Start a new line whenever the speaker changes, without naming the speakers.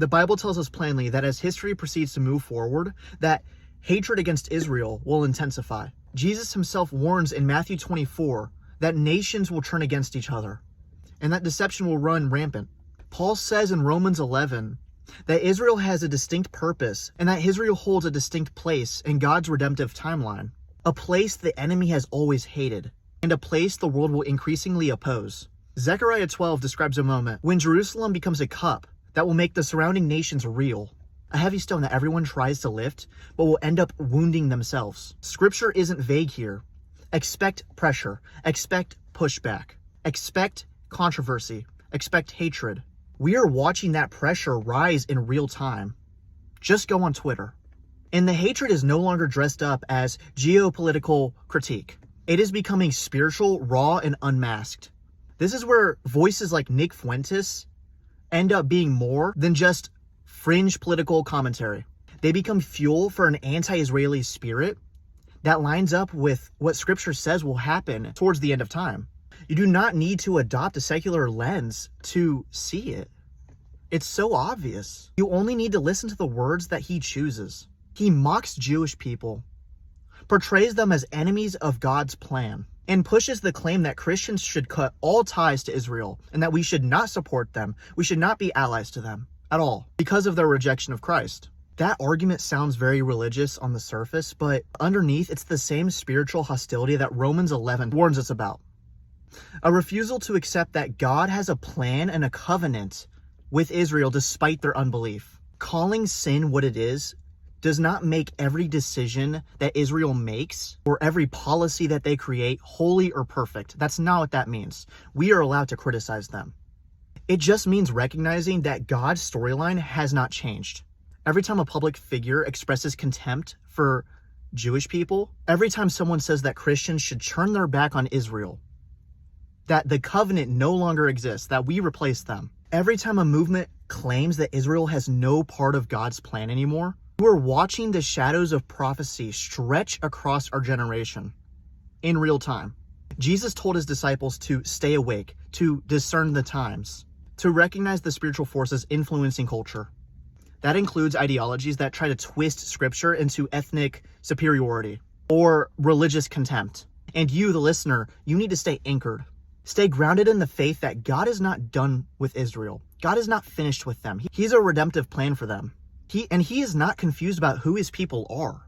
The Bible tells us plainly that as history proceeds to move forward, that hatred against Israel will intensify. Jesus himself warns in Matthew 24 that nations will turn against each other, and that deception will run rampant. Paul says in Romans 11 that Israel has a distinct purpose, and that Israel holds a distinct place in God's redemptive timeline, a place the enemy has always hated, and a place the world will increasingly oppose. Zechariah 12 describes a moment when Jerusalem becomes a cup that will make the surrounding nations reel, a heavy stone that everyone tries to lift, but will end up wounding themselves. Scripture isn't vague here. Expect pressure, expect pushback, expect controversy, expect hatred. We are watching that pressure rise in real time. Just go on Twitter. And the hatred is no longer dressed up as geopolitical critique. It is becoming spiritual, raw, and unmasked. This is where voices like Nick Fuentes end up being more than just fringe political commentary. They become fuel for an anti-Israeli spirit that lines up with what Scripture says will happen towards the end of time. You do not need to adopt a secular lens to see it. It's so obvious. You only need to listen to the words that he chooses. He mocks Jewish people, portrays them as enemies of God's plan, and pushes the claim that Christians should cut all ties to Israel and that we should not support them. We should not be allies to them at all because of their rejection of Christ. That argument sounds very religious on the surface, but underneath, it's the same spiritual hostility that Romans 11 warns us about. A refusal to accept that God has a plan and a covenant with Israel despite their unbelief. Calling sin what it is does not make every decision that Israel makes or every policy that they create holy or perfect. That's not what that means. We are allowed to criticize them. It just means recognizing that God's storyline has not changed. Every time a public figure expresses contempt for Jewish people, every time someone says that Christians should turn their back on Israel, that the covenant no longer exists, that we replace them, every time a movement claims that Israel has no part of God's plan anymore, we're watching the shadows of prophecy stretch across our generation in real time. Jesus told his disciples to stay awake, to discern the times, to recognize the spiritual forces influencing culture. That includes ideologies that try to twist Scripture into ethnic superiority or religious contempt. And you, the listener, you need to stay anchored. Stay grounded in the faith that God is not done with Israel. God is not finished with them. He's a redemptive plan for them. He is not confused about who his people are.